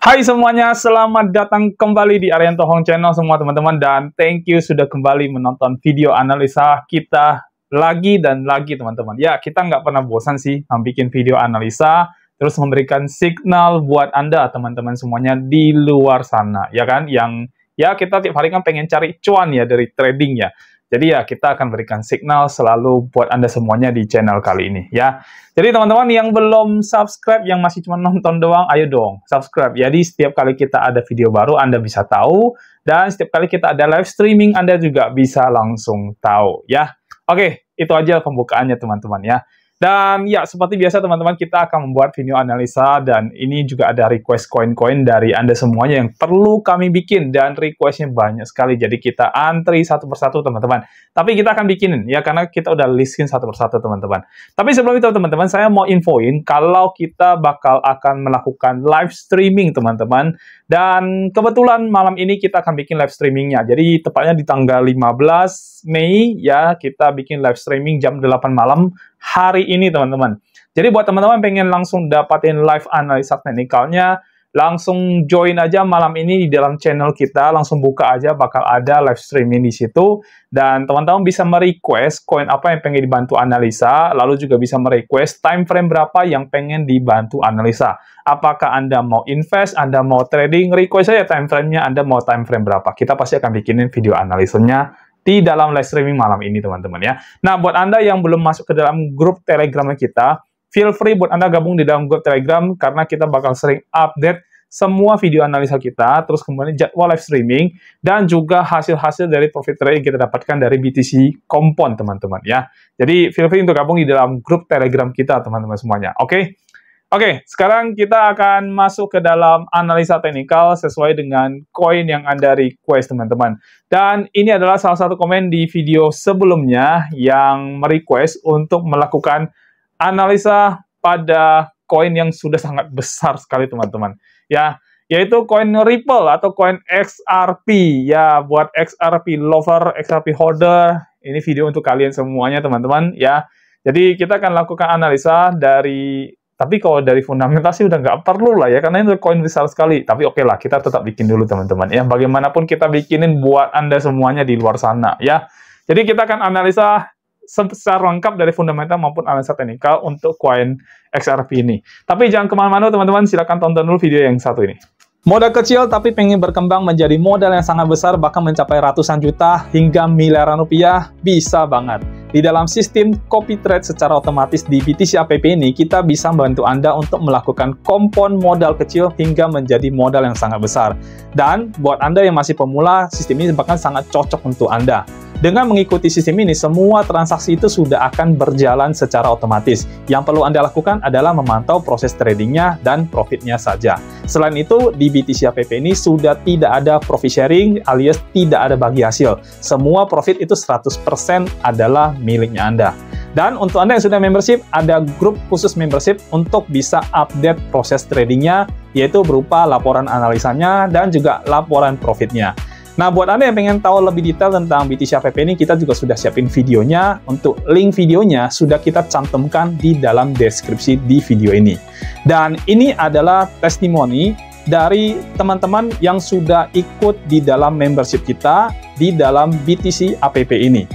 Hai semuanya, selamat datang kembali di Arianto Hong Channel semua teman-teman, dan thank you sudah kembali menonton video analisa kita lagi dan lagi teman-teman. Ya, kita nggak pernah bosan sih bikin video analisa, terus memberikan signal buat Anda teman-teman semuanya di luar sana, ya kan? Yang ya kita tiap hari kan pengen cari cuan ya dari trading ya. Jadi ya kita akan berikan signal selalu buat Anda semuanya di channel kali ini ya. Jadi teman-teman yang belum subscribe, yang masih cuma nonton doang, ayo dong subscribe. Jadi setiap kali kita ada video baru Anda bisa tahu, dan setiap kali kita ada live streaming Anda juga bisa langsung tahu ya. Oke, itu aja pembukaannya teman-teman ya. Dan ya, seperti biasa teman-teman, kita akan membuat video analisa, dan ini juga ada request koin-koin dari Anda semuanya yang perlu kami bikin, dan requestnya banyak sekali, jadi kita antri satu persatu teman-teman. Tapi kita akan bikinin, ya, karena kita udah listin satu persatu teman-teman. Tapi sebelum itu teman-teman, saya mau infoin kalau kita bakal akan melakukan live streaming teman-teman, dan kebetulan malam ini kita akan bikin live streamingnya. Jadi tepatnya di tanggal 15 Mei, ya, kita bikin live streaming jam 8 malam, hari ini teman-teman. Jadi buat teman-teman pengen langsung dapatin live analisa teknikalnya, langsung join aja malam ini di dalam channel kita, langsung buka aja, bakal ada live streaming di situ, dan teman-teman bisa merequest koin apa yang pengen dibantu analisa, lalu juga bisa merequest time frame berapa yang pengen dibantu analisa. Apakah Anda mau invest, Anda mau trading, request aja time frame-nya, Anda mau time frame berapa. Kita pasti akan bikinin video analisanya di dalam live streaming malam ini teman-teman ya. Nah, buat Anda yang belum masuk ke dalam grup Telegram kita, feel free buat Anda gabung di dalam grup Telegram, karena kita bakal sering update semua video analisa kita, terus kemudian jadwal live streaming, dan juga hasil-hasil dari profit trade yang kita dapatkan dari BTC Compound teman-teman ya. Jadi feel free untuk gabung di dalam grup Telegram kita teman-teman semuanya. Oke, sekarang kita akan masuk ke dalam analisa teknikal sesuai dengan koin yang Anda request, teman-teman. Dan ini adalah salah satu komen di video sebelumnya yang merequest untuk melakukan analisa pada koin yang sudah sangat besar sekali, teman-teman. Ya, yaitu koin Ripple atau koin XRP. Ya, buat XRP lover, XRP holder, ini video untuk kalian semuanya, teman-teman. Ya, jadi kita akan lakukan analisa dari... Tapi kalau dari fundamental sih udah nggak perlu lah ya, karena itu koin besar sekali. Tapi oke lah, kita tetap bikin dulu teman-teman ya. Bagaimanapun kita bikinin buat Anda semuanya di luar sana ya. Jadi kita akan analisa secara lengkap dari fundamental maupun analisa teknikal untuk koin XRP ini. Tapi jangan kemana-mana teman-teman, silahkan tonton dulu video yang satu ini. Modal kecil tapi pengen berkembang menjadi modal yang sangat besar, bahkan mencapai ratusan juta hingga miliaran rupiah, bisa banget. Di dalam sistem copy trade secara otomatis di BTC App ini, kita bisa membantu Anda untuk melakukan kompon modal kecil hingga menjadi modal yang sangat besar. Dan buat Anda yang masih pemula, sistem ini bahkan sangat cocok untuk Anda. Dengan mengikuti sistem ini, semua transaksi itu sudah akan berjalan secara otomatis. Yang perlu Anda lakukan adalah memantau proses tradingnya dan profitnya saja. Selain itu, di BTC App ini sudah tidak ada profit sharing alias tidak ada bagi hasil. Semua profit itu 100% adalah miliknya Anda. Dan untuk Anda yang sudah membership, ada grup khusus membership untuk bisa update proses tradingnya, yaitu berupa laporan analisanya dan juga laporan profitnya. Nah, buat Anda yang pengen tahu lebih detail tentang BTC App ini, kita juga sudah siapin videonya. Untuk link videonya sudah kita cantumkan di dalam deskripsi di video ini. Dan ini adalah testimoni dari teman-teman yang sudah ikut di dalam membership kita di dalam BTC App ini.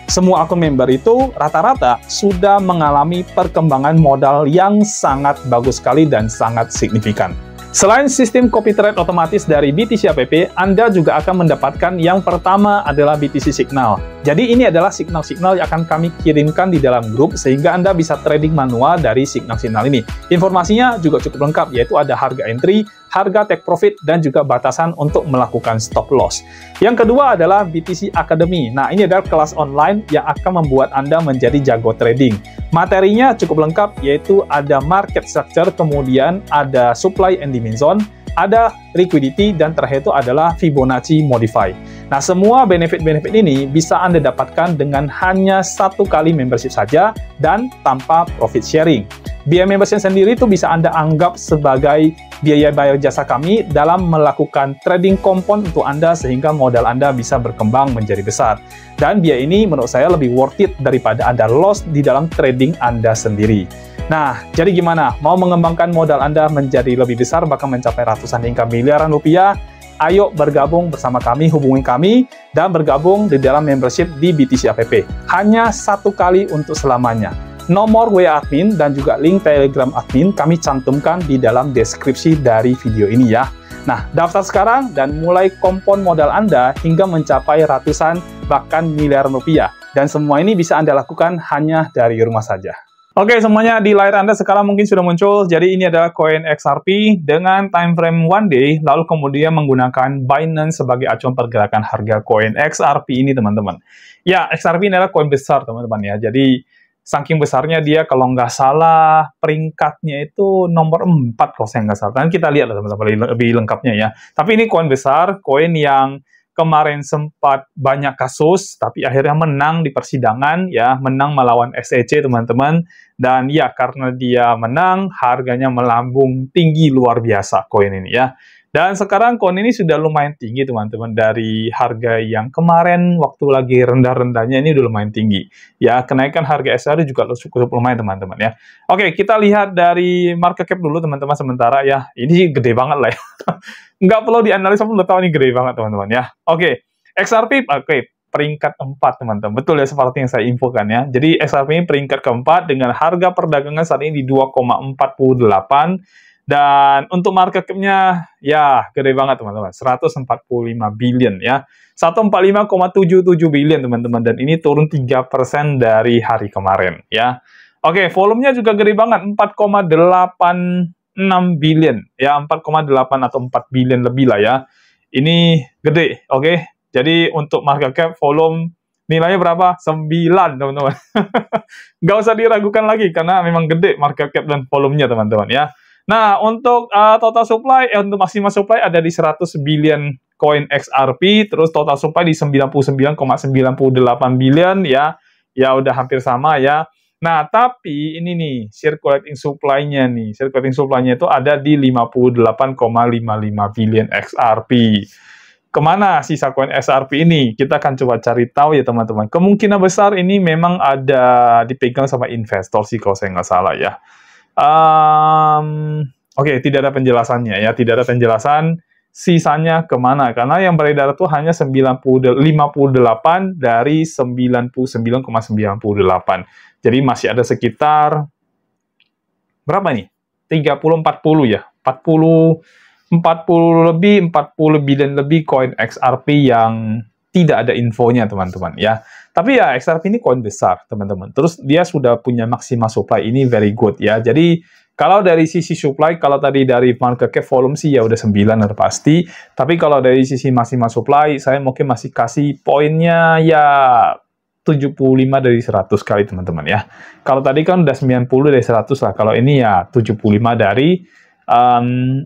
Semua akun member itu rata-rata sudah mengalami perkembangan modal yang sangat bagus sekali dan sangat signifikan. Selain sistem copy trade otomatis dari BTC App, Anda juga akan mendapatkan yang pertama adalah BTC Signal. Jadi ini adalah signal-signal yang akan kami kirimkan di dalam grup sehingga Anda bisa trading manual dari signal-signal ini. Informasinya juga cukup lengkap, yaitu ada harga entry, harga take profit, dan juga batasan untuk melakukan stop loss. Yang kedua adalah BTC Academy. Nah, ini adalah kelas online yang akan membuat Anda menjadi jago trading. Materinya cukup lengkap, yaitu ada market structure, kemudian ada supply and demand zone, ada liquidity, dan terakhir itu adalah Fibonacci Modify. Nah, semua benefit-benefit ini bisa Anda dapatkan dengan hanya satu kali membership saja dan tanpa profit sharing. Biaya membership sendiri itu bisa Anda anggap sebagai biaya bayar jasa kami dalam melakukan trading kompon untuk Anda sehingga modal Anda bisa berkembang menjadi besar. Dan biaya ini menurut saya lebih worth it daripada Anda loss di dalam trading Anda sendiri. Nah, jadi gimana? Mau mengembangkan modal Anda menjadi lebih besar, bahkan mencapai ratusan hingga miliaran rupiah? Ayo bergabung bersama kami, hubungi kami, dan bergabung di dalam membership di BTC APP. Hanya 1 kali untuk selamanya. Nomor WA admin dan juga link Telegram admin kami cantumkan di dalam deskripsi dari video ini ya. Nah, daftar sekarang dan mulai kompon modal Anda hingga mencapai ratusan bahkan miliaran rupiah. Dan semua ini bisa Anda lakukan hanya dari rumah saja. Oke, semuanya di layar Anda sekarang mungkin sudah muncul. Jadi ini adalah koin XRP dengan time frame 1 day, lalu kemudian menggunakan Binance sebagai acuan pergerakan harga koin XRP ini, teman-teman. Ya, XRP ini adalah koin besar, teman-teman ya. Jadi saking besarnya dia, kalau nggak salah peringkatnya itu nomor 4 kalau saya nggak salah. Dan kita lihat teman-teman lebih lengkapnya ya. Tapi ini koin besar, koin yang kemarin sempat banyak kasus, tapi akhirnya menang di persidangan, ya, menang melawan SEC, teman-teman. Dan ya, karena dia menang, harganya melambung tinggi luar biasa koin ini, ya. Dan sekarang koin ini sudah lumayan tinggi, teman-teman. Dari harga yang kemarin, waktu lagi rendah-rendahnya, ini udah lumayan tinggi. Ya, kenaikan harga SR juga cukup lumayan, teman-teman, ya. Oke, kita lihat dari market cap dulu, teman-teman, sementara, ya. Ini gede banget lah, ya. Nggak perlu dianalisa pun udah tahu ini gede banget, teman-teman, ya. Oke, XRP, peringkat 4, teman-teman. Betul ya, seperti yang saya infokan ya. Jadi XRP ini peringkat keempat dengan harga perdagangan saat ini di 2,48. Dan untuk market cap-nya, ya, gede banget, teman-teman. 145 billion, ya. 145,77 billion, teman-teman. Dan ini turun 3% dari hari kemarin, ya. Oke, volumenya juga gede banget, 4,86 billion, ya, 4,8 atau 4 billion lebih lah, ya. Ini gede, oke. Jadi, untuk market cap, volume, nilainya berapa? 9, teman-teman. Nggak usah diragukan lagi, karena memang gede market cap dan volumenya, teman-teman, ya. Nah, untuk total supply, untuk maksimal supply ada di 100 billion koin XRP, terus total supply di 99,98 billion, ya. Ya, udah hampir sama, ya. Nah, tapi ini nih, circulating supply-nya nih. Circulating supply-nya itu ada di 58,55 billion XRP. Kemana sisa koin XRP ini? Kita akan coba cari tahu ya, teman-teman. Kemungkinan besar ini memang ada dipegang sama investor sih, kalau saya nggak salah, ya. Oke, tidak ada penjelasannya ya, tidak ada penjelasan sisanya kemana, karena yang beredar itu hanya 58 dari 99,98. Jadi masih ada sekitar berapa nih? 30-40 ya, 40 lebih, 40 billion lebih koin XRP yang tidak ada infonya, teman-teman, ya. Tapi ya, XRP ini koin besar, teman-teman. Terus dia sudah punya maksimal supply, ini very good, ya. Jadi, kalau dari sisi supply, kalau tadi dari market cap volume sih ya udah 9 udah pasti. Tapi kalau dari sisi maksimal supply, saya mungkin masih kasih poinnya ya 75 dari 100 kali, teman-teman, ya. Kalau tadi kan udah 90 dari 100 lah. Kalau ini ya 75 dari 100,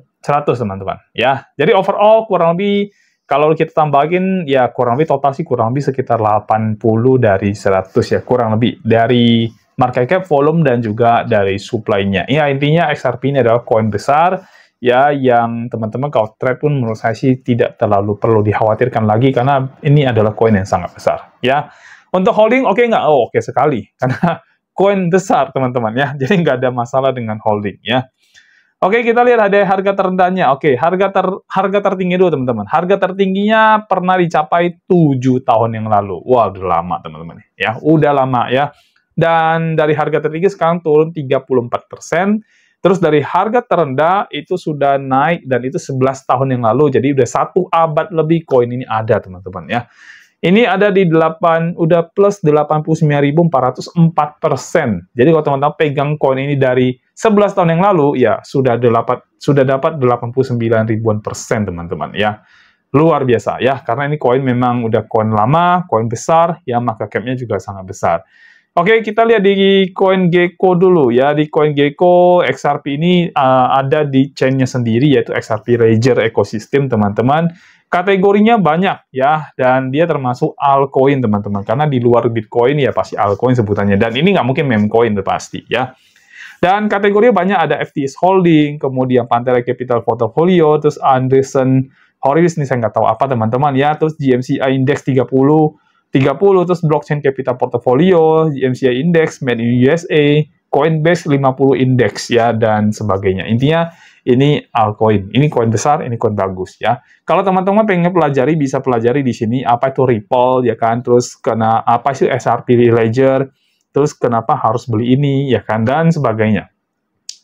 teman-teman, ya. Jadi overall kurang lebih, kalau kita tambahin, ya kurang lebih total sih kurang lebih sekitar 80 dari 100 ya, kurang lebih. Dari market cap, volume, dan juga dari supply-nya. Ya, intinya XRP ini adalah koin besar, ya, yang teman-teman kalau trade pun menurut saya sih tidak terlalu perlu dikhawatirkan lagi, karena ini adalah koin yang sangat besar, ya. Untuk holding, oke nggak? Oh, oke sekali. Karena koin besar, teman-teman, ya. Jadi nggak ada masalah dengan holding, ya. Oke, kita lihat ada harga terendahnya. Oke, harga tertinggi dulu, teman-teman. Harga tertingginya pernah dicapai 7 tahun yang lalu. Wah, udah lama, teman-teman. Ya, udah lama, ya. Dan dari harga tertinggi sekarang turun 34%. Terus dari harga terendah itu sudah naik, dan itu 11 tahun yang lalu. Jadi udah 1 abad lebih koin ini ada, teman-teman, ya. Ini ada di udah plus 89.404%. Jadi kalau teman-teman pegang koin ini dari 11 tahun yang lalu, ya sudah dapat 89.000%, teman-teman, ya. Luar biasa, ya. Karena ini koin memang udah koin lama, koin besar, ya, market cap-nya juga sangat besar. Oke, kita lihat di koin Gecko dulu, ya. Di koin Gecko, XRP ini ada di chain-nya sendiri, yaitu XRP Ledger Ecosystem, teman-teman. Kategorinya banyak, ya, dan dia termasuk altcoin, teman-teman. Karena di luar Bitcoin, ya pasti altcoin sebutannya. Dan ini nggak mungkin meme coin, pasti, ya. Dan kategorinya banyak, ada FTX Holding, kemudian Pantera Capital Portfolio, terus Andreessen Horowitz, ini saya nggak tahu apa, teman-teman, ya. Terus GMCI Index 30, terus Blockchain Capital Portfolio, GMCI Index, Made in USA, Coinbase 50 Index ya, dan sebagainya. Intinya ini altcoin, ini koin besar, ini koin bagus ya. Kalau teman-teman pengen pelajari, bisa pelajari di sini apa itu Ripple ya kan, terus apa sih XRP Ledger, terus kenapa harus beli ini ya kan, dan sebagainya.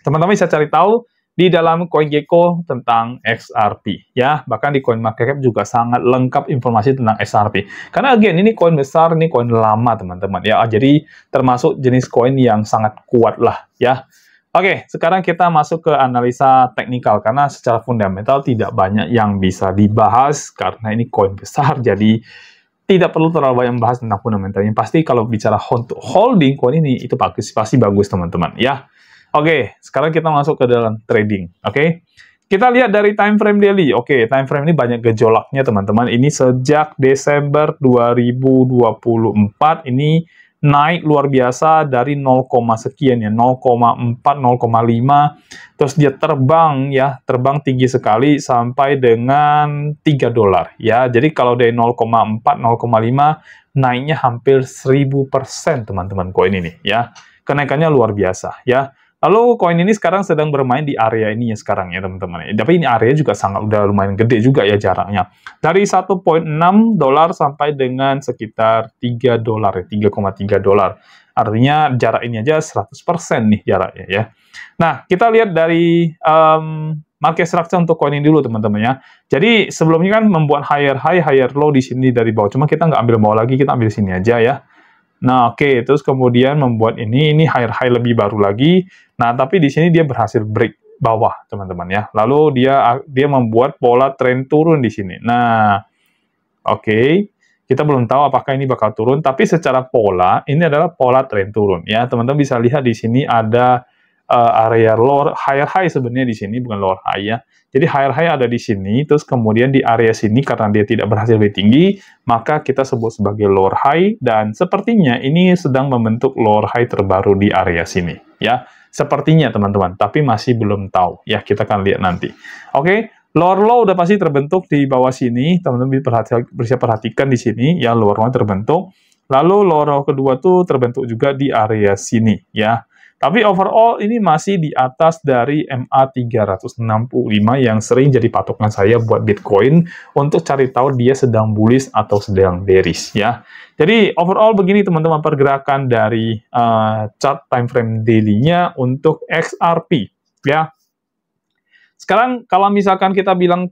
Teman-teman bisa cari tahu di dalam CoinGecko tentang XRP ya, bahkan di CoinMarketCap juga sangat lengkap informasi tentang XRP. Karena again ini koin besar, ini koin lama teman-teman ya, jadi termasuk jenis koin yang sangat kuat lah ya. Oke, sekarang kita masuk ke analisa teknikal karena secara fundamental tidak banyak yang bisa dibahas karena ini koin besar, jadi tidak perlu terlalu banyak membahas tentang fundamentalnya. Pasti kalau bicara holding koin ini itu pasti bagus teman-teman ya. Oke, sekarang kita masuk ke dalam trading. Oke, kita lihat dari time frame daily. Oke, time frame ini banyak gejolaknya teman-teman. Ini sejak Desember 2024 ini naik luar biasa dari 0, sekian ya, 0,4, 0,5. Terus dia terbang ya, terbang tinggi sekali sampai dengan $3 ya. Jadi kalau dari 0,4, 0,5 naiknya hampir 1000% teman-teman koin ini ya. Kenaikannya luar biasa ya. Lalu koin ini sekarang sedang bermain di area ini ya sekarang ya teman-teman. Tapi ini area juga udah lumayan gede juga ya jaraknya. Dari $1.6 sampai dengan sekitar $3 ya, $3,3. Artinya jarak ini aja 100% nih jaraknya ya. Nah, kita lihat dari market structure untuk koin ini dulu teman-teman ya. Jadi sebelumnya kan membuat higher high, higher low di sini dari bawah. Cuma kita nggak ambil bawah lagi, kita ambil sini aja ya. Nah, oke, terus kemudian membuat ini higher high lebih baru lagi. Nah, tapi di sini dia berhasil break bawah, teman-teman ya. Lalu dia membuat pola tren turun di sini. Nah, oke, kita belum tahu apakah ini bakal turun, tapi secara pola ini adalah pola tren turun ya. Teman-teman bisa lihat di sini ada area lower higher high sebenarnya di sini, bukan lower high ya. Jadi higher high ada di sini, terus kemudian di area sini karena dia tidak berhasil lebih tinggi, maka kita sebut sebagai lower high, dan sepertinya ini sedang membentuk lower high terbaru di area sini ya. Sepertinya teman-teman, tapi masih belum tahu ya, kita akan lihat nanti. Oke, lower low udah pasti terbentuk di bawah sini, teman-teman bisa perhatikan di sini ya, lower low terbentuk. Lalu lower low kedua tuh terbentuk juga di area sini ya. Tapi overall ini masih di atas dari MA 365 yang sering jadi patokan saya buat Bitcoin untuk cari tahu dia sedang bullish atau sedang bearish ya. Jadi overall begini teman-teman pergerakan dari chart time frame daily-nya untuk XRP ya. Sekarang kalau misalkan kita bilang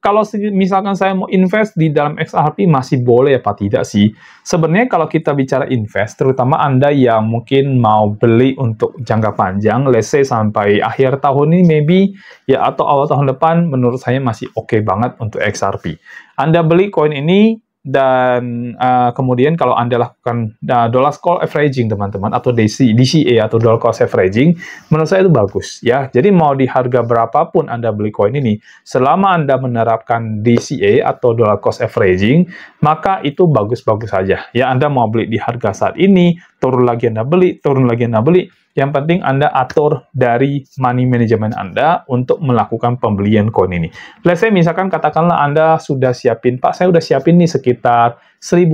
kalau misalkan saya mau invest di dalam XRP masih boleh apa tidak sih? Sebenarnya kalau kita bicara invest, terutama Anda yang mungkin mau beli untuk jangka panjang, let's say sampai akhir tahun ini maybe, ya atau awal tahun depan, menurut saya masih oke banget untuk XRP. Anda beli koin ini, dan kemudian kalau Anda lakukan dollar cost averaging teman-teman, atau DCA atau dollar cost averaging, menurut saya itu bagus ya. Jadi mau di harga berapapun Anda beli koin ini, selama Anda menerapkan DCA atau dollar cost averaging, maka itu bagus-bagus saja ya. Anda mau beli di harga saat ini, turun lagi Anda beli, turun lagi Anda beli. Yang penting Anda atur dari money management Anda untuk melakukan pembelian koin ini. Let's say misalkan katakanlah Anda sudah siapin, Pak, saya udah siapin nih sekitar $1.000,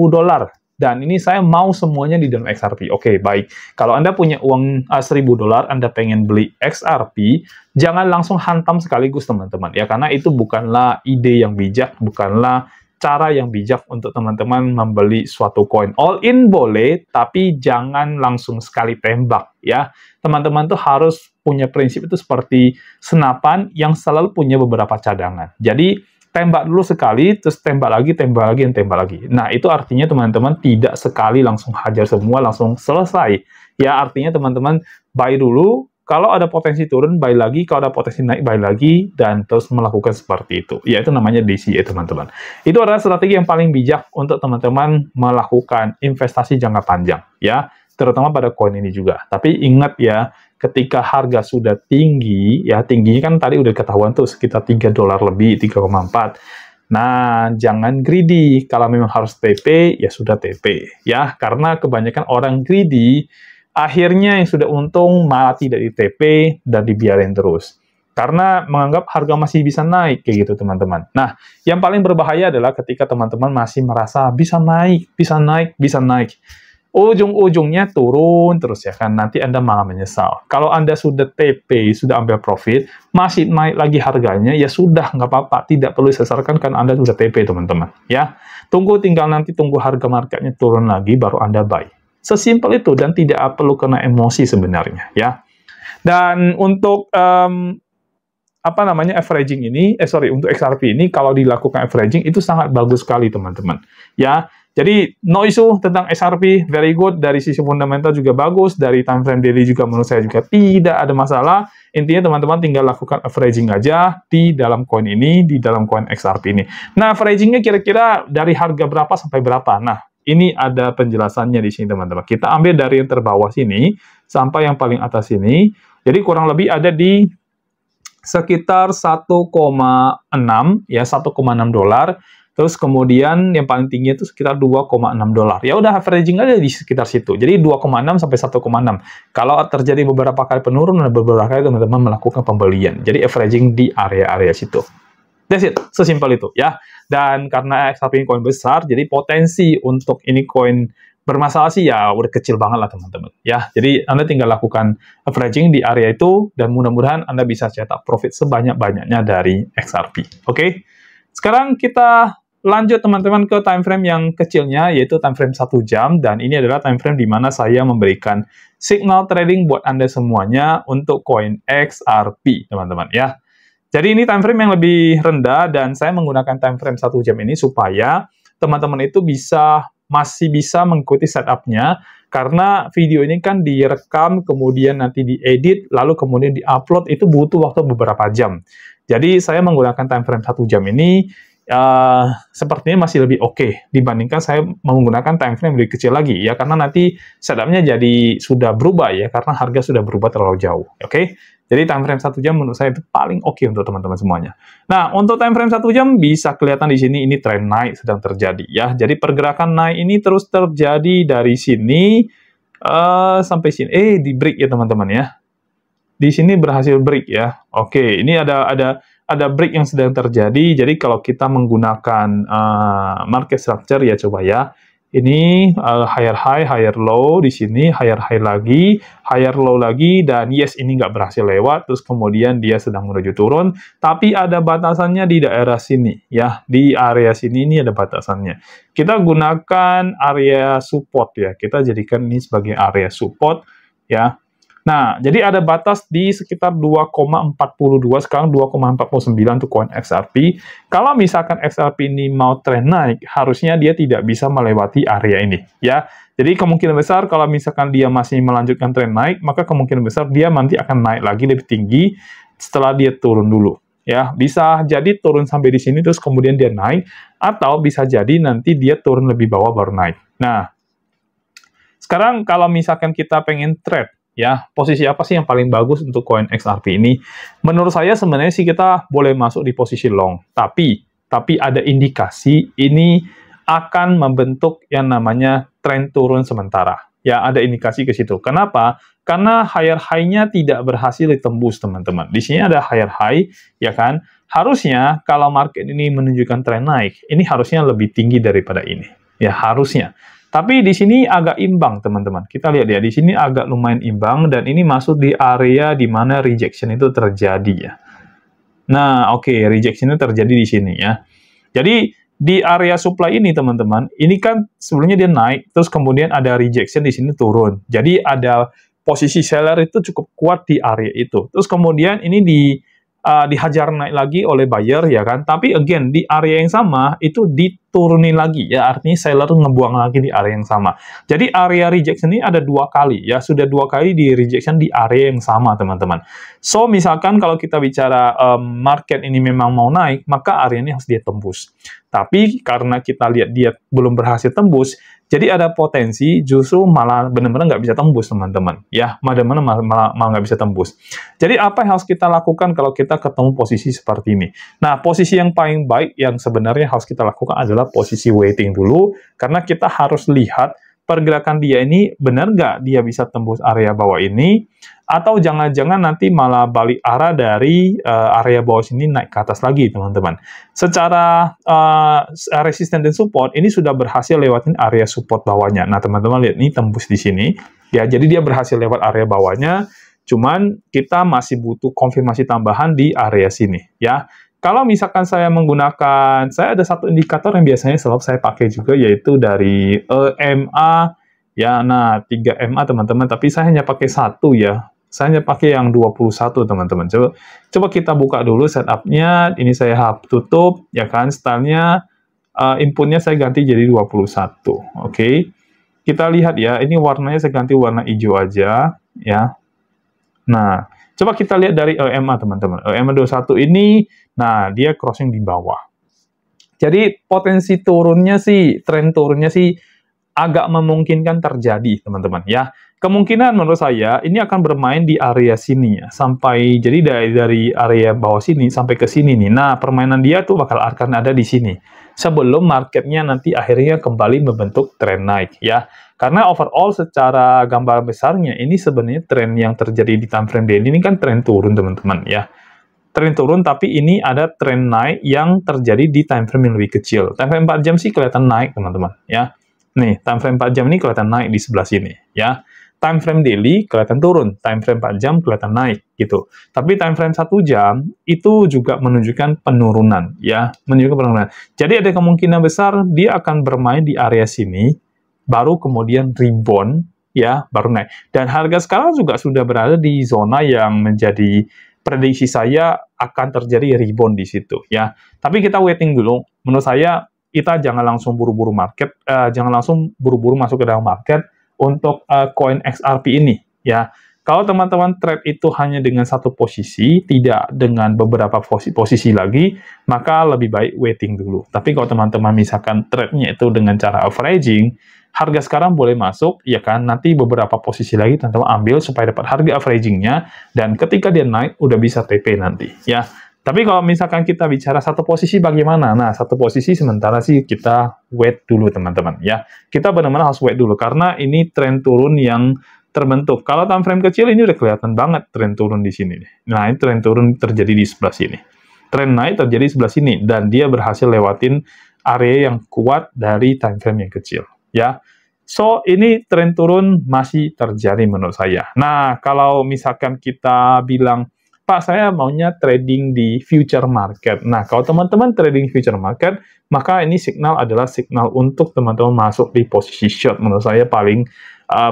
dan ini saya mau semuanya di dalam XRP. Oke, baik. Kalau Anda punya uang $1.000, Anda pengen beli XRP, jangan langsung hantam sekaligus teman-teman ya, karena itu bukanlah ide yang bijak, bukanlah cara yang bijak untuk teman-teman membeli suatu koin. All in boleh, tapi jangan langsung sekali tembak ya. Teman-teman tuh harus punya prinsip itu seperti senapan yang selalu punya beberapa cadangan. Jadi tembak dulu sekali, terus tembak lagi, dan tembak lagi. Nah, itu artinya teman-teman tidak sekali langsung hajar semua, langsung selesai. Ya, artinya teman-teman buy dulu, kalau ada potensi turun, buy lagi. Kalau ada potensi naik, buy lagi. Dan terus melakukan seperti itu. Ya, itu namanya DCA, teman-teman. Itu adalah strategi yang paling bijak untuk teman-teman melakukan investasi jangka panjang. Ya, terutama pada koin ini juga. Tapi ingat ya, ketika harga sudah tinggi, ya tingginya kan tadi udah ketahuan tuh, sekitar $3 lebih, 3,4. Nah, jangan greedy. Kalau memang harus TP, ya sudah TP. Ya, karena kebanyakan orang greedy, akhirnya yang sudah untung malah tidak di TP dan dibiarin terus. Karena menganggap harga masih bisa naik, kayak gitu teman-teman. Nah, yang paling berbahaya adalah ketika teman-teman masih merasa bisa naik, bisa naik, bisa naik. ujung-ujungnya turun terus ya kan, nanti Anda malah menyesal. Kalau Anda sudah TP, sudah ambil profit, masih naik lagi harganya, ya sudah, nggak apa-apa, tidak perlu disesarkan kan Anda sudah TP, teman-teman. Ya, tinggal nanti tunggu harga marketnya turun lagi, baru Anda buy. Sesimpel itu, dan tidak perlu kena emosi sebenarnya, ya. Dan untuk averaging ini, untuk XRP ini, kalau dilakukan averaging, itu sangat bagus sekali, teman-teman. Ya, jadi, no issue tentang XRP, very good, dari sisi fundamental juga bagus, dari time frame daily juga menurut saya juga tidak ada masalah. Intinya teman-teman tinggal lakukan averaging aja di dalam koin ini, di dalam koin XRP ini. Nah, averagingnya kira-kira dari harga berapa sampai berapa? Nah, ini ada penjelasannya di sini, teman-teman. Kita ambil dari yang terbawah sini, sampai yang paling atas sini. Jadi, kurang lebih ada di sekitar 1,6, ya, 1,6 dolar. Terus kemudian yang paling tinggi itu sekitar 2,6 dolar. Ya udah averaging aja di sekitar situ. Jadi 2,6 sampai 1,6. Kalau terjadi beberapa kali penurunan, beberapa kali teman-teman melakukan pembelian. Jadi averaging di area-area situ. That's it. Sesimpel itu ya. Dan karena XRP ini koin besar, jadi potensi untuk ini koin bermasalah sih ya udah kecil banget lah teman-teman. Ya, jadi Anda tinggal lakukan averaging di area itu dan mudah-mudahan Anda bisa cetak profit sebanyak-banyaknya dari XRP. Oke? Sekarang kita lanjut teman-teman ke time frame yang kecilnya, yaitu time frame 1 jam, dan ini adalah time frame di mana saya memberikan signal trading buat Anda semuanya untuk koin XRP, teman-teman, ya. Jadi ini time frame yang lebih rendah, dan saya menggunakan time frame 1 jam ini supaya teman-teman itu masih bisa mengikuti setup-nya, karena video ini kan direkam, kemudian nanti diedit, lalu kemudian diupload, itu butuh waktu beberapa jam. Jadi saya menggunakan time frame 1 jam ini, sepertinya masih lebih oke dibandingkan saya menggunakan time frame lebih kecil lagi ya, karena nanti setupnya jadi sudah berubah ya, karena harga sudah berubah terlalu jauh. Oke, jadi time frame 1 jam menurut saya itu paling oke untuk teman-teman semuanya. Nah, untuk time frame 1 jam bisa kelihatan di sini ini tren naik sedang terjadi ya. Jadi pergerakan naik ini terus terjadi dari sini sampai sini. Di break ya teman-teman ya. Di sini berhasil break ya. Oke, ini ada break yang sedang terjadi. Jadi kalau kita menggunakan market structure ya, coba ya. Ini higher high, higher low di sini, higher high lagi, higher low lagi, dan yes ini nggak berhasil lewat. Terus kemudian dia sedang menuju turun, tapi ada batasannya di daerah sini ya. Di area sini ini ada batasannya. Kita gunakan area support ya. Kita jadikan ini sebagai area support ya. Nah, jadi ada batas di sekitar 2,42, sekarang 2,49 untuk koin XRP. Kalau misalkan XRP ini mau tren naik, harusnya dia tidak bisa melewati area ini, ya. Jadi kemungkinan besar kalau misalkan dia masih melanjutkan tren naik, maka kemungkinan besar dia nanti akan naik lagi lebih tinggi setelah dia turun dulu. Ya, bisa jadi turun sampai di sini terus kemudian dia naik, atau bisa jadi nanti dia turun lebih bawah baru naik. Nah, sekarang kalau misalkan kita pengen trade, ya, posisi apa sih yang paling bagus untuk koin XRP ini? Menurut saya sebenarnya sih kita boleh masuk di posisi long, tapi ada indikasi ini akan membentuk yang namanya tren turun sementara. Ya, ada indikasi ke situ. Kenapa? Karena higher high-nya tidak berhasil ditembus, teman-teman. Di sini ada higher high, ya kan? Harusnya kalau market ini menunjukkan tren naik, ini harusnya lebih tinggi daripada ini. Ya, harusnya. Tapi di sini agak imbang, teman-teman. Kita lihat ya, di sini agak lumayan imbang, dan ini masuk di area di mana rejection itu terjadi ya. Nah, oke, rejection itu terjadi di sini ya. Jadi, di area supply ini, teman-teman, ini kan sebelumnya dia naik, terus kemudian ada rejection di sini turun. Jadi, ada posisi seller itu cukup kuat di area itu. Terus kemudian ini dihajar naik lagi oleh buyer, ya kan? Tapi again, di area yang sama, itu diturunin lagi, ya. Artinya seller ngebuang lagi di area yang sama. Jadi, area rejection ini ada 2 kali, ya. Sudah 2 kali di rejection di area yang sama, teman-teman. So, misalkan kalau kita bicara market ini memang mau naik, maka area ini harus dia tembus. Tapi, karena kita lihat dia belum berhasil tembus, jadi ada potensi justru malah benar-benar nggak bisa tembus, teman-teman. Ya, benar-benar malah nggak bisa tembus. Jadi apa yang harus kita lakukan kalau kita ketemu posisi seperti ini? Nah, posisi yang paling baik yang sebenarnya harus kita lakukan adalah posisi waiting dulu, karena kita harus lihat pergerakan dia ini benar nggak dia bisa tembus area bawah ini, atau jangan-jangan nanti malah balik arah dari area bawah sini naik ke atas lagi, teman-teman. Secara resisten dan support, ini sudah berhasil lewatin area support bawahnya. Nah, teman-teman lihat ini tembus di sini. Ya, jadi dia berhasil lewat area bawahnya, cuman kita masih butuh konfirmasi tambahan di area sini, ya. Kalau misalkan saya ada satu indikator yang biasanya selalu saya pakai juga, yaitu dari EMA, ya, nah 3 MA teman-teman, tapi saya hanya pakai satu ya, saya hanya pakai yang 21 teman-teman. Coba kita buka dulu setup-nya, ini saya tutup, ya kan, stylenya, inputnya saya ganti jadi 21, oke. Kita lihat ya, ini warnanya saya ganti warna hijau aja, ya. Nah, coba kita lihat dari EMA, teman-teman. EMA 21 ini, nah, dia crossing di bawah. Jadi, potensi turunnya sih, tren turunnya sih, agak memungkinkan terjadi, teman-teman, ya. Kemungkinan menurut saya, ini akan bermain di area sini, ya. Sampai, jadi dari area bawah sini, sampai ke sini nih. Nah, permainan dia tuh bakal akan ada di sini. Sebelum marketnya nanti akhirnya kembali membentuk tren naik, ya. Karena overall secara gambar besarnya, ini sebenarnya tren yang terjadi di time frame daily ini kan tren turun, teman-teman, ya. Tren turun, tapi ini ada tren naik yang terjadi di time frame yang lebih kecil. Time frame 4 jam sih kelihatan naik, teman-teman, ya. Nih, time frame 4 jam ini kelihatan naik di sebelah sini, ya. Time frame daily kelihatan turun, time frame 4 jam kelihatan naik, gitu. Tapi time frame 1 jam itu juga menunjukkan penurunan, ya, menunjukkan penurunan. Jadi ada kemungkinan besar dia akan bermain di area sini, baru kemudian rebound, ya, baru naik. Dan harga sekarang juga sudah berada di zona yang menjadi prediksi saya akan terjadi rebound di situ, ya. Tapi kita waiting dulu. Menurut saya kita jangan langsung buru-buru jangan langsung buru-buru masuk ke dalam market untuk koin XRP ini, ya. Kalau teman-teman trade itu hanya dengan satu posisi, tidak dengan beberapa posisi lagi, maka lebih baik waiting dulu. Tapi kalau teman-teman misalkan trade-nya itu dengan cara averaging, harga sekarang boleh masuk, ya kan, nanti beberapa posisi lagi teman-teman ambil supaya dapat harga averaging-nya, dan ketika dia naik, udah bisa TP nanti, ya. Tapi kalau misalkan kita bicara satu posisi bagaimana? Nah, satu posisi sementara sih kita wait dulu, teman-teman, ya. Kita benar-benar harus wait dulu, karena ini tren turun yang terbentuk. Kalau time frame kecil ini udah kelihatan banget tren turun di sini. Nah, ini tren turun terjadi di sebelah sini. Tren naik terjadi di sebelah sini, dan dia berhasil lewatin area yang kuat dari time frame yang kecil, ya. So, ini tren turun masih terjadi menurut saya. Nah, kalau misalkan kita bilang, Pak, saya maunya trading di future market. Nah, kalau teman-teman trading future market, maka ini signal adalah signal untuk teman-teman masuk di posisi short. Menurut saya paling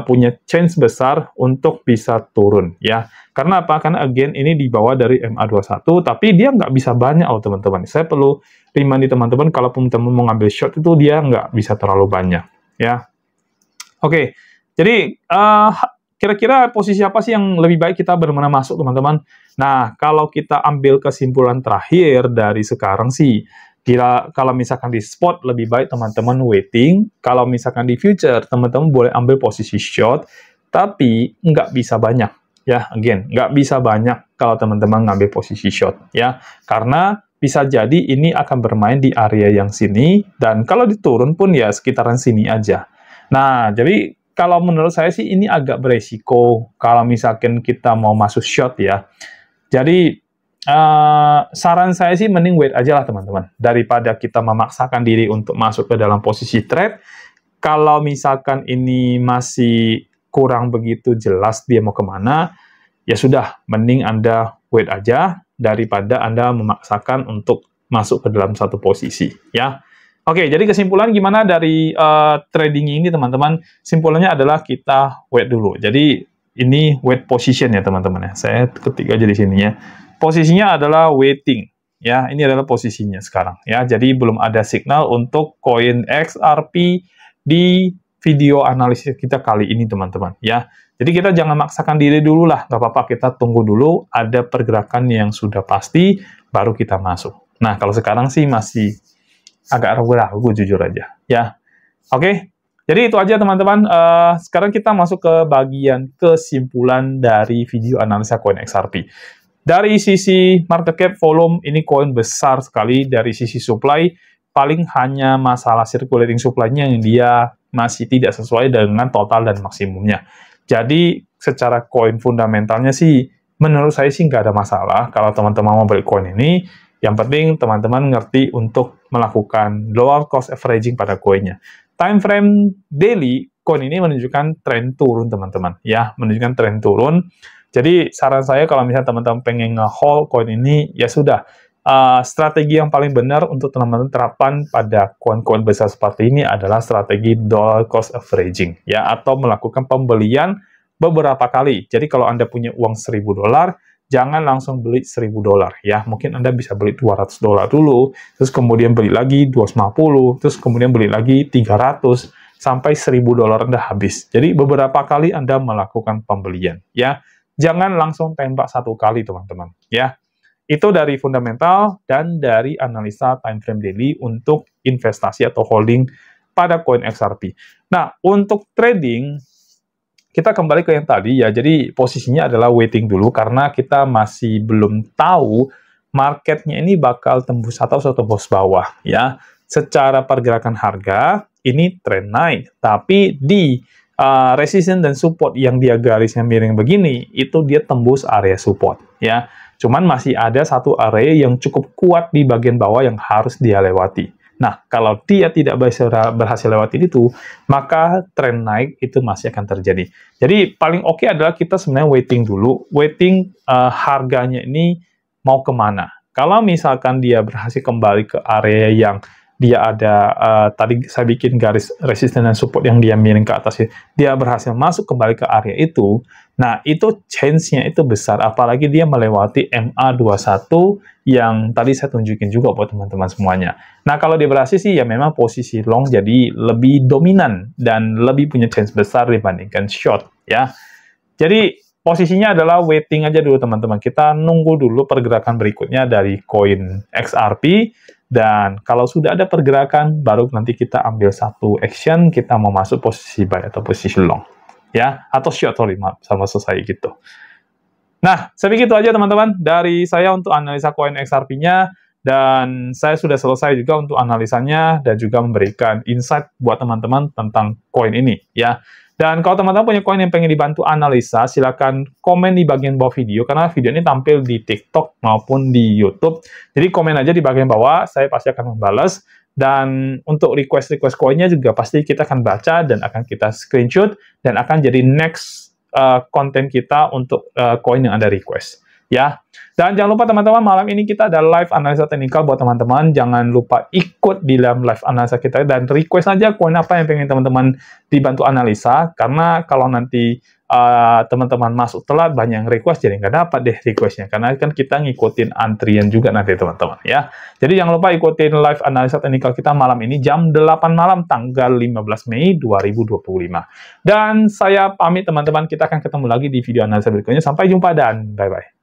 punya chance besar untuk bisa turun, ya. Karena apa? Karena again ini di bawah dari MA21, tapi dia nggak bisa banyak loh, teman-teman. Saya perlu remind di teman-teman, kalaupun teman-teman mau ngambil short itu dia nggak bisa terlalu banyak, ya. Oke, jadi kira-kira posisi apa sih yang lebih baik kita benar-benar masuk, teman-teman? Nah, kalau kita ambil kesimpulan terakhir dari sekarang sih, kalau misalkan di spot lebih baik teman-teman waiting, kalau misalkan di future teman-teman boleh ambil posisi short, tapi nggak bisa banyak, ya. Again, nggak bisa banyak kalau teman-teman ngambil posisi short, ya. Karena bisa jadi ini akan bermain di area yang sini, dan kalau diturun pun ya sekitaran sini aja. Nah, jadi kalau menurut saya sih ini agak beresiko kalau misalkan kita mau masuk short, ya. Jadi saran saya sih mending wait aja lah, teman-teman, daripada kita memaksakan diri untuk masuk ke dalam posisi trade. Kalau misalkan ini masih kurang begitu jelas dia mau kemana, ya sudah, mending Anda wait aja daripada Anda memaksakan untuk masuk ke dalam satu posisi, ya. Oke, jadi kesimpulan gimana dari trading ini, teman-teman? Simpulannya adalah kita wait dulu. Jadi ini wait position ya, teman-teman, ya. Saya ketik aja di sini, ya. Posisinya adalah waiting, ya. Ini adalah posisinya sekarang, ya. Jadi belum ada signal untuk koin XRP di video analisis kita kali ini, teman-teman, ya. Jadi kita jangan maksakan diri dulu lah, nggak apa-apa, kita tunggu dulu ada pergerakan yang sudah pasti, baru kita masuk. Nah, kalau sekarang sih masih agak ragu-ragu, jujur aja, ya. Oke, jadi itu aja, teman-teman. Sekarang kita masuk ke bagian kesimpulan dari video analisa koin XRP. Dari sisi market cap, volume, ini koin besar sekali. Dari sisi supply, paling hanya masalah circulating supply-nya yang dia masih tidak sesuai dengan total dan maksimumnya. Jadi secara koin fundamentalnya sih, menurut saya sih nggak ada masalah kalau teman-teman mau beli koin ini. Yang penting teman-teman ngerti untuk melakukan lower cost averaging pada koinnya. Time frame daily, koin ini menunjukkan tren turun teman-teman, ya, menunjukkan tren turun. Jadi saran saya kalau misalnya teman-teman pengen nge-hold koin ini, ya sudah, strategi yang paling benar untuk teman-teman terapkan pada koin-koin besar seperti ini adalah strategi dollar cost averaging, ya, atau melakukan pembelian beberapa kali. Jadi kalau Anda punya uang $1.000, jangan langsung beli $1.000, ya. Mungkin Anda bisa beli $200 dulu, terus kemudian beli lagi $250, terus kemudian beli lagi $300, sampai $1.000 Anda habis. Jadi beberapa kali Anda melakukan pembelian, ya. Jangan langsung tembak satu kali, teman-teman, ya. Itu dari fundamental dan dari analisa time frame daily untuk investasi atau holding pada koin XRP. Nah, untuk trading, kita kembali ke yang tadi ya, jadi posisinya adalah waiting dulu karena kita masih belum tahu marketnya ini bakal tembus atas atau tembus bawah ya. Secara pergerakan harga, ini tren naik, tapi di resistance dan support yang dia garisnya miring begini, itu dia tembus area support ya. Cuman masih ada satu area yang cukup kuat di bagian bawah yang harus dia lewati. Nah, kalau dia tidak berhasil lewati itu, maka tren naik itu masih akan terjadi. Jadi, paling oke adalah kita sebenarnya waiting dulu. Waiting harganya ini mau kemana. Kalau misalkan dia berhasil kembali ke area yang dia ada, tadi saya bikin garis resistance dan support yang dia miring ke atas, dia berhasil masuk kembali ke area itu, nah itu chance-nya itu besar, apalagi dia melewati MA21 yang tadi saya tunjukin juga buat teman-teman semuanya. Nah, kalau dia berhasil sih, ya memang posisi long jadi lebih dominan dan lebih punya chance besar dibandingkan short, ya. Jadi, posisinya adalah waiting aja dulu, teman-teman. Kita nunggu dulu pergerakan berikutnya dari koin XRP, dan kalau sudah ada pergerakan, baru nanti kita ambil satu action, kita mau masuk posisi buy atau posisi long. Ya, atau short, sorry, maaf, sama selesai gitu. Nah, sebegitu aja teman-teman dari saya untuk analisa koin XRP-nya, dan saya sudah selesai juga untuk analisanya, dan juga memberikan insight buat teman-teman tentang koin ini, ya. Dan kalau teman-teman punya koin yang pengen dibantu analisa, silakan komen di bagian bawah video, karena video ini tampil di TikTok maupun di YouTube. Jadi komen aja di bagian bawah, saya pasti akan membalas. Dan untuk request-request koinnya juga pasti kita akan baca dan akan kita screenshot, dan akan jadi next konten kita untuk koin yang ada request. Ya, dan jangan lupa teman-teman, malam ini kita ada live analisa teknikal buat teman-teman. Jangan lupa ikut di dalam live analisa kita dan request aja koin apa yang pengen teman-teman dibantu analisa, karena kalau nanti teman-teman masuk telat, banyak yang request, jadi nggak dapat deh requestnya, karena kan kita ngikutin antrian juga nanti teman-teman ya. Jadi jangan lupa ikutin live analisa teknikal kita malam ini jam 8 malam tanggal 15 Mei 2025. Dan saya pamit teman-teman, kita akan ketemu lagi di video analisa berikutnya. Sampai jumpa dan bye-bye.